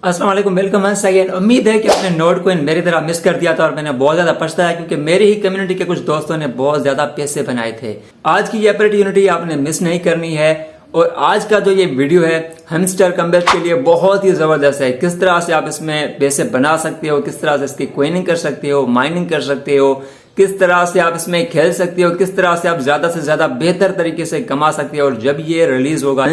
अस्सलाम वालेकुम, welcome once again. उम्मीद है कि आपने नोट कोइन मेरी तरह मिस कर दिया था और मैंने बहुत ज्यादा पछताया क्योंकि मेरी ही कम्युनिटी के कुछ दोस्तों ने बहुत ज्यादा पैसे बनाए थे। आज की ये अपॉर्चुनिटी आपने मिस नहीं करनी है। और आज का जो ये वीडियो है हैमस्टर कमबैक के लिए बहुत ही जबरदस्त है। किस तरह से आप इसमें पैसे बना सकते हो, किस तरह से इसकी कोइनिंग कर सकते हो, माइनिंग कर सकते हो, किस तरह से आप इसमें खेल सकते हो, किस तरह से आप ज्यादा से ज्यादा बेहतर तरीके से कमा सकते हो। और जब ये रिलीज होगा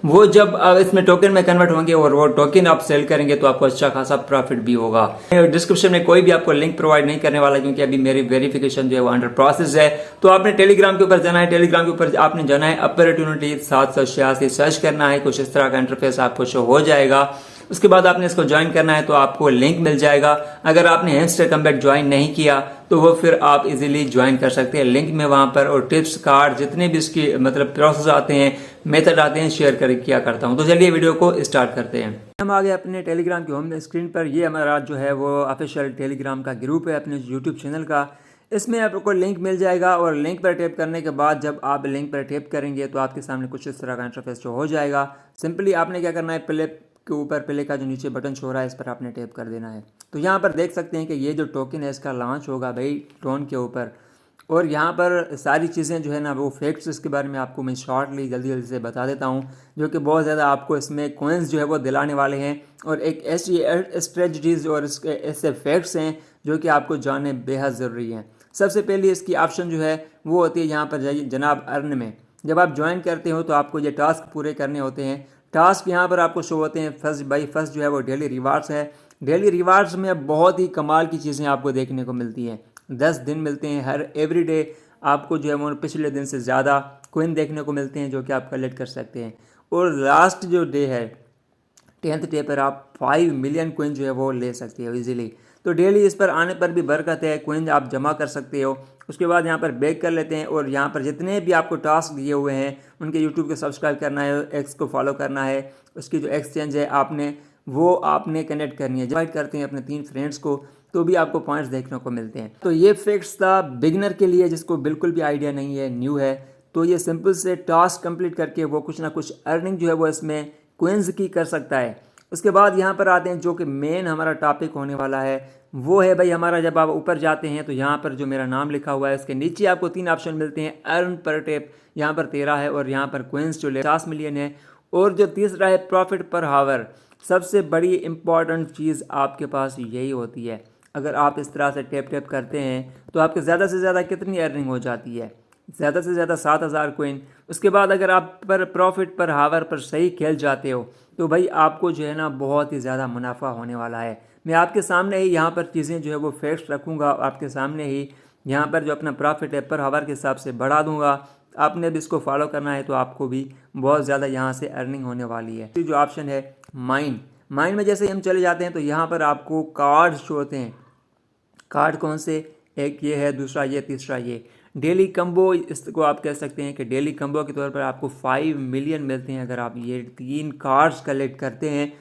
वो जब इसमें टोकन में कन्वर्ट होंगे और वो टोकन आप सेल करेंगे तो आपको अच्छा खासा प्रॉफिट भी होगा। डिस्क्रिप्शन में कोई भी आपको लिंक प्रोवाइड नहीं करने वाला क्योंकि अभी मेरी वेरिफिकेशन जो है वो अंडर प्रोसेस है। तो आपने टेलीग्राम के ऊपर जाना है, टेलीग्राम के ऊपर आपने जाना है अपॉर्चुनिटी 786 सर्च करना है। कुछ इस तरह का इंटरफेस आपको शो हो जाएगा। उसके बाद आपने इसको ज्वाइन करना है तो आपको लिंक मिल जाएगा। अगर आपने हैमस्टर कमबैक ज्वाइन नहीं किया तो वो फिर आप इजीली ज्वाइन कर सकते हैं। लिंक में वहां पर और टिप्स कार्ड जितने भी इसकी मतलब प्रोसेस आते हैं, मेथड आते हैं, शेयर कर किया करता हूं। तो चलिए वीडियो को स्टार्ट करते हैं। हम आ गए अपने टेलीग्राम की होम स्क्रीन पर। ये हमारा जो है वो ऑफिशियल टेलीग्राम का ग्रुप है अपने यूट्यूब चैनल का। इसमें आपको लिंक मिल जाएगा और लिंक पर टैप करने के बाद जब आप लिंक पर टैप करेंगे तो आपके सामने कुछ इस तरह का इंटरफेस शो हो जाएगा। सिंपली आपने क्या करना है, प्ले के ऊपर प्ले का जो नीचे बटन शो हो रहा है इस पर आपने टैप कर देना है। तो यहाँ पर देख सकते हैं कि ये जो टोकन है इसका लॉन्च होगा भाई टोन के ऊपर। और यहाँ पर सारी चीज़ें जो है ना वो फैक्ट्स इसके बारे में आपको मैं शॉर्टली जल्दी जल्दी से बता देता हूँ जो कि बहुत ज़्यादा आपको इसमें कॉइन्स जो है वो दिलाने वाले हैं। और एक ऐसी स्ट्रेटजीज और इसके ऐसे फैक्ट्स हैं जो कि आपको जानने बेहद ज़रूरी हैं। सबसे पहले इसकी ऑप्शन जो है वो होती है, यहाँ पर जाइए जनाब अर्न में। जब आप ज्वाइन करते हो तो आपको ये टास्क पूरे करने होते हैं। टास्क यहाँ पर आपको शो होते हैं। फर्स्ट जो है वो डेली रिवार्ड्स है। डेली रिवार्ड्स में बहुत ही कमाल की चीज़ें आपको देखने को मिलती हैं। 10 दिन मिलते हैं हर एवरी डे। आपको जो है वो पिछले दिन से ज़्यादा कोइन देखने को मिलते हैं जो कि आप कलेक्ट कर सकते हैं। और लास्ट जो डे है 10th डे पर आप 5 मिलियन कोइन जो है वो ले सकते हो इजीली। तो डेली इस पर आने पर भी बरकत है, कोइन आप जमा कर सकते हो। उसके बाद यहाँ पर बैक कर लेते हैं और यहाँ पर जितने भी आपको टास्क दिए हुए हैं उनके यूट्यूब को सब्सक्राइब करना है, एक्स को फॉलो करना है, उसकी जो एक्सचेंज है आपने कनेक्ट करनी है। इन्वाइट करते हैं अपने 3 फ्रेंड्स को तो भी आपको पॉइंट्स देखने को मिलते हैं। तो ये फैक्ट्स था बिगनर के लिए जिसको बिल्कुल भी आइडिया नहीं है, न्यू है। तो ये सिंपल से टास्क कंप्लीट करके वो कुछ ना कुछ अर्निंग जो है वो इसमें कोइंस की कर सकता है। उसके बाद यहाँ पर आते हैं जो कि मेन हमारा टॉपिक होने वाला है, वो है भाई हमारा जब आप ऊपर जाते हैं तो यहाँ पर जो मेरा नाम लिखा हुआ है इसके नीचे आपको 3 ऑप्शन मिलते हैं। अर्न पर टेप यहाँ पर 13 है और यहाँ पर कोइंस जो 50 मिलियन है। और जो तीसरा है प्रॉफिट पर हावर। सबसे बड़ी इंपॉर्टेंट चीज़ आपके पास यही होती है। अगर आप इस तरह से टैप टैप करते हैं तो आपके ज़्यादा से ज़्यादा कितनी अर्निंग हो जाती है, ज़्यादा से ज़्यादा 7,000 कोइन। उसके बाद अगर आप पर प्रॉफिट पर हावर पर सही खेल जाते हो तो भाई आपको जो है ना बहुत ही ज़्यादा मुनाफा होने वाला है। मैं आपके सामने ही यहाँ पर चीज़ें जो है वो फैक्ट्स रखूँगा, आपके सामने ही यहाँ पर जो अपना प्रॉफिट है पर हावर के हिसाब से बढ़ा दूँगा। आपने भी इसको फॉलो करना है तो आपको भी बहुत ज़्यादा यहाँ से अर्निंग होने वाली है। जो ऑप्शन है माइन में जैसे हम चले जाते हैं तो यहाँ पर आपको कार्ड शो होते हैं। कार्ड कौन से, एक ये है, दूसरा ये, तीसरा ये। डेली कम्बो इसको आप कह सकते हैं कि डेली कम्बो के तौर पर आपको 5 मिलियन मिलते हैं अगर आप ये 3 कार्ड्स कलेक्ट करते हैं।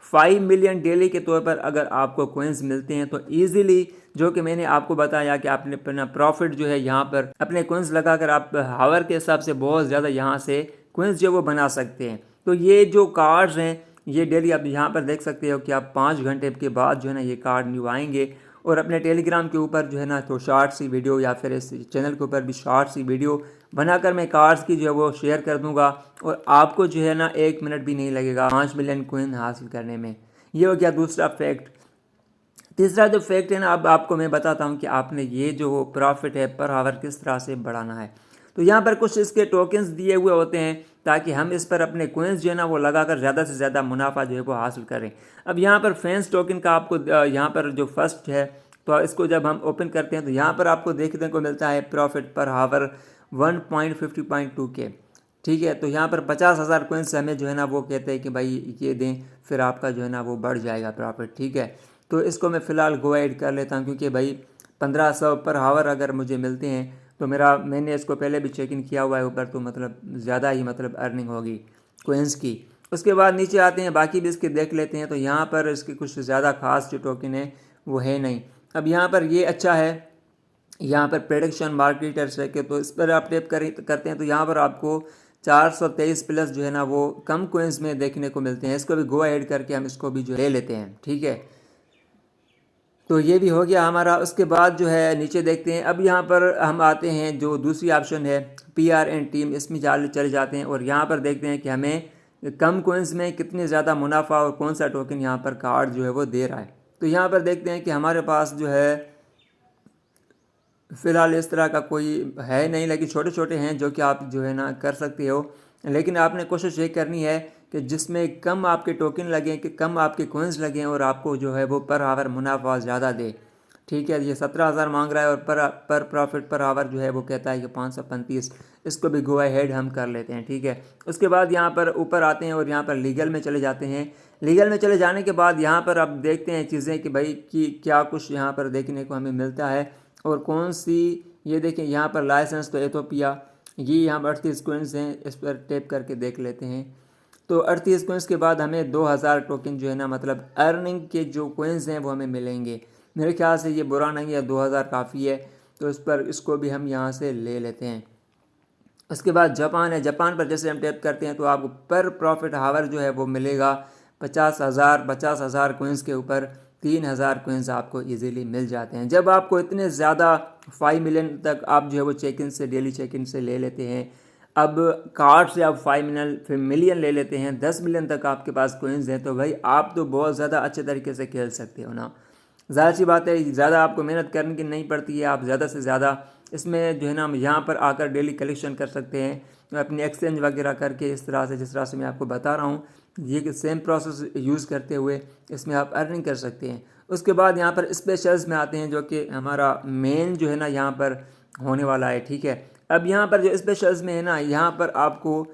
5 मिलियन डेली के तौर पर अगर आपको कोइंस मिलते हैं तो ईजिली जो कि मैंने आपको बताया कि आपने अपना प्रॉफिट जो है यहाँ पर अपने कोइंस लगाकर आप हावर के हिसाब से बहुत ज़्यादा यहाँ से कोइंस जो वो बना सकते हैं। तो ये जो कार्ड्स हैं ये डेली आप यहाँ पर देख सकते हो कि आप 5 घंटे के बाद जो है ना ये कार्ड न्यू आएंगे। और अपने टेलीग्राम के ऊपर जो है ना तो शॉर्ट सी वीडियो या फिर इस चैनल के ऊपर भी शॉर्ट सी वीडियो बनाकर मैं कार्ड्स की जो है वो शेयर कर दूंगा। और आपको जो है ना 1 मिनट भी नहीं लगेगा 5 मिलियन कोइन हासिल करने में। ये हो गया दूसरा फैक्ट। तीसरा जो फैक्ट है ना अब आपको मैं बताता हूँ कि आपने ये जो प्रॉफिट है पर हावर किस तरह से बढ़ाना है। तो यहाँ पर कुछ इसके टोकन्स दिए हुए होते हैं ताकि हम इस पर अपने कोइंस जो है ना वो लगाकर ज़्यादा से ज़्यादा मुनाफा जो है वो हासिल करें। अब यहाँ पर फैंस टोकन का आपको यहाँ पर जो फर्स्ट है तो इसको जब हम ओपन करते हैं तो यहाँ पर आपको देखने को मिलता है प्रॉफिट पर हावर 1.50.2 के। ठीक है, तो यहाँ पर 50,000 कोइंस हमें जो है ना वो कहते हैं कि भाई ये दें फिर आपका जो है ना वो बढ़ जाएगा प्रॉफिट। ठीक है, तो इसको मैं फ़िलहाल गो ऐड कर लेता हूँ क्योंकि भाई 1500 पर हावर अगर मुझे मिलते हैं तो मैंने इसको पहले भी चेक इन किया हुआ है ऊपर, तो मतलब ज़्यादा ही मतलब अर्निंग होगी कोइंस की। उसके बाद नीचे आते हैं, बाकी भी इसके देख लेते हैं। तो यहाँ पर इसकी कुछ ज़्यादा खास जो टोकन है वो है नहीं। अब यहाँ पर ये अच्छा है, यहाँ पर प्रेडिक्शन मार्केटर्स है कि तो इस पर आप टैप करते हैं तो यहाँ पर आपको 423 प्लस जो है ना वो कम कोइंस में देखने को मिलते हैं। इसको भी गो अहेड करके हम इसको भी जो ले लेते हैं, ठीक है। तो ये भी हो गया हमारा। उसके बाद जो है नीचे देखते हैं, अब यहाँ पर हम आते हैं जो दूसरी ऑप्शन है PRN टीम, इसमें चले जाते हैं और यहाँ पर देखते हैं कि हमें कम कोइंस में कितने ज़्यादा मुनाफा और कौन सा टोकन यहाँ पर कार्ड जो है वो दे रहा है। तो यहाँ पर देखते हैं कि हमारे पास जो है फ़िलहाल इस तरह का कोई है नहीं, लेकिन छोटे छोटे हैं जो कि आप जो है ना कर सकते हो। लेकिन आपने कोशिश ये करनी है कि जिसमें कम आपके टोकन लगें, कि कम आपके कोइंस लगें और आपको जो है वो पर आवर मुनाफा ज़्यादा दे, ठीक है। ये 17,000 मांग रहा है और पर प्रॉफिट पर आवर जो है वो कहता है कि 535। इसको भी गो अहेड हम कर लेते हैं, ठीक है। उसके बाद यहाँ पर ऊपर आते हैं और यहाँ पर लीगल में चले जाते हैं। लीगल में चले जाने के बाद यहाँ पर अब देखते हैं चीज़ें कि भाई कि क्या कुछ यहाँ पर देखने को हमें मिलता है और कौन सी। ये देखें यहाँ पर लाइसेंस तो एथोपिया, ये यहाँ पर 38 कोइंस हैं, इस पर टैप करके देख लेते हैं। तो 38 कोइंस के बाद हमें 2000 टोकन जो है ना मतलब अर्निंग के जो कोइंस हैं वो हमें मिलेंगे। मेरे ख्याल से ये बुरा नहीं है, 2000 काफ़ी है। तो इस पर इसको भी हम यहाँ से ले लेते हैं। उसके बाद जापान है, जापान पर जैसे हम टैप करते हैं तो आपको पर प्रॉफिट हावर जो है वो मिलेगा 50,000 कोइंस के ऊपर 3,000 कोइंस आपको इजीली मिल जाते हैं। जब आपको इतने ज़्यादा 5 मिलियन तक आप जो है वो चेक इन से, डेली चेक इन से ले लेते हैं। अब कार्ड से आप 5 मिलियन फिर मिलियन ले लेते हैं, 10 मिलियन तक आपके पास कोइंस हैं, तो भाई आप तो बहुत ज़्यादा अच्छे तरीके से खेल सकते हो ना। ज़ाहिर सी बात है, ज़्यादा आपको मेहनत करने की नहीं पड़ती है। आप ज़्यादा से ज़्यादा इसमें जो है ना हम यहाँ पर आकर डेली कलेक्शन कर सकते हैं अपनी एक्सचेंज वगैरह करके, इस तरह से जिस तरह से मैं आपको बता रहा हूँ। ये सेम प्रोसेस यूज़ करते हुए इसमें आप अर्निंग कर सकते हैं। उसके बाद यहाँ पर स्पेशल्स में आते हैं जो कि हमारा मेन जो है ना यहाँ पर होने वाला है, ठीक है। अब यहाँ पर जो स्पेशल्स में है ना, यहाँ पर आपको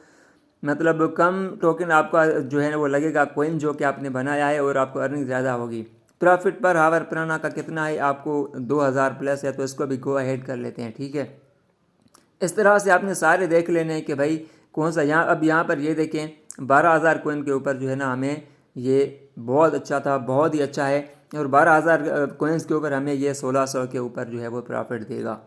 मतलब कम टोकन आपका जो है वो लगेगा कोइन जो कि आपने बनाया है और आपको अर्निंग ज़्यादा होगी। प्रॉफिट पर हावर पुराना का कितना है, आपको 2000 प्लस है, तो इसको भी गो अहेड कर लेते हैं, ठीक है। इस तरह से आपने सारे देख लेने हैं कि भाई कौन सा। यहाँ अब यहाँ पर ये देखें 12,000 कोइन के ऊपर जो है ना हमें ये बहुत अच्छा था, बहुत ही अच्छा है। और 12,000 कोइंस के ऊपर हमें ये 1600 के ऊपर जो है वो प्रॉफिट देगा,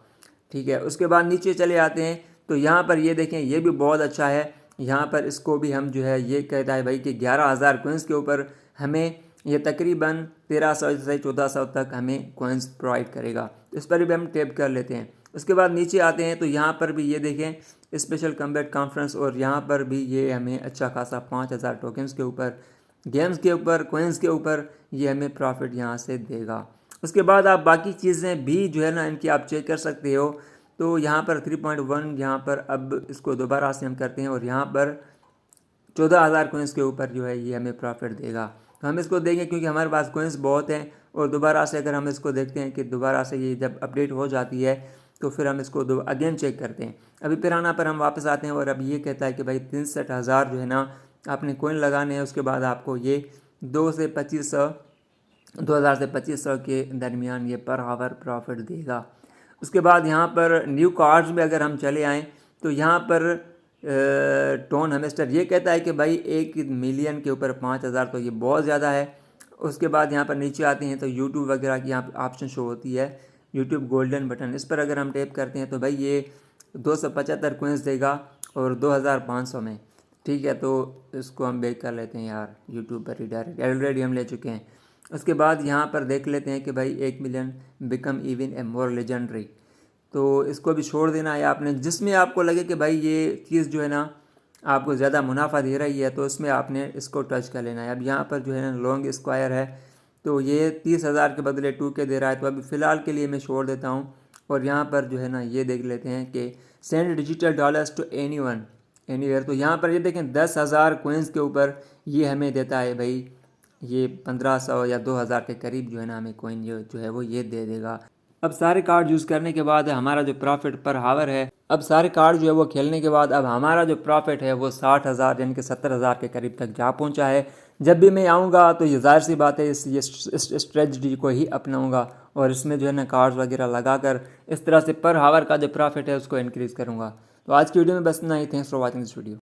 ठीक है। उसके बाद नीचे चले आते हैं तो यहाँ पर ये देखें ये भी बहुत अच्छा है। यहाँ पर इसको भी हम जो है ये कहता है भाई कि 11,000 कोइंस के ऊपर हमें ये तकरीबन 1300 से 1400 तक हमें कोइंस प्रोवाइड करेगा। इस पर भी हम टैप कर लेते हैं। उसके बाद नीचे आते हैं तो यहाँ पर भी ये देखें स्पेशल कम्बैट कॉन्फ्रेंस, और यहाँ पर भी ये हमें अच्छा खासा 5,000 टोकन्स के ऊपर, गेम्स के ऊपर, कोइंस के ऊपर ये हमें प्रॉफिट यहाँ से देगा। उसके बाद आप बाकी चीज़ें भी जो है ना इनकी आप चेक कर सकते हो। तो यहाँ पर 3.1 यहाँ पर अब इसको दोबारा से हम करते हैं और यहाँ पर 14,000 कोइंस के ऊपर जो है ये हमें प्रॉफिट देगा। तो हम इसको देंगे क्योंकि हमारे पास कोइंस बहुत हैं। और दोबारा से अगर हम इसको देखते हैं कि दोबारा से ये जब अपडेट हो जाती है तो फिर हम इसको अगेन चेक करते हैं। अभी पुराना पर हम वापस आते हैं और अब ये कहता है कि भाई 63,000 जो है ना आपने कोइन लगाने हैं। उसके बाद आपको ये 2000 से 2500 के दरमियान ये पर आवर प्रॉफिट देगा। उसके बाद यहाँ पर न्यू कार्ड्स में अगर हम चले आएँ तो यहाँ पर टोन हेमस्टर ये कहता है कि भाई 1 मिलियन के ऊपर 5,000, तो ये बहुत ज़्यादा है। उसके बाद यहाँ पर नीचे आते हैं तो यूट्यूब वगैरह की यहाँ पर ऑप्शन शो होती है, यूट्यूब गोल्डन बटन, इस पर अगर हम टैप करते हैं तो भाई ये 275 कोइंस देगा और 2500 में, ठीक है। तो इसको हम बेक कर लेते हैं यार, यूट्यूब पर रिडायरेक्ट ऑलरेडी हम ले चुके हैं। उसके बाद यहाँ पर देख लेते हैं कि भाई 1 million become even a more legendary, तो इसको भी छोड़ देना है आपने। जिसमें आपको लगे कि भाई ये चीज़ जो है ना आपको ज़्यादा मुनाफा दे रही है तो इसमें आपने इसको टच कर लेना है। अब यहाँ पर जो है ना लॉन्ग स्क्वायर है तो ये 30,000 के बदले 2K दे रहा है, तो अभी फ़िलहाल के लिए मैं छोड़ देता हूँ। और यहाँ पर जो है ना ये देख लेते हैं कि send digital dollars to anyone anywhere, तो यहाँ पर ये देखें 10,000 कोइंस के ऊपर ये हमें देता है भाई ये 1500 या 2000 के करीब जो है ना हमें कोइन जो है वो ये दे देगा। अब सारे कार्ड यूज़ करने के बाद हमारा जो प्रॉफिट पर हावर है, अब सारे कार्ड जो है वो खेलने के बाद अब हमारा जो प्रॉफिट है वो 60,000 यानी कि 70,000 के करीब तक जा पहुंचा है। जब भी मैं आऊँगा तो ये ज़ाहिर सी बात है इस स्ट्रेटजी को ही अपनाऊँगा और इसमें जो है ना कार्ड्स वगैरह लगाकर इस तरह से पर हावर का जो प्रॉफिट है उसको इंक्रीज़ करूँगा। तो आज की वीडियो में बस इतना ही। Thanks for watching this video.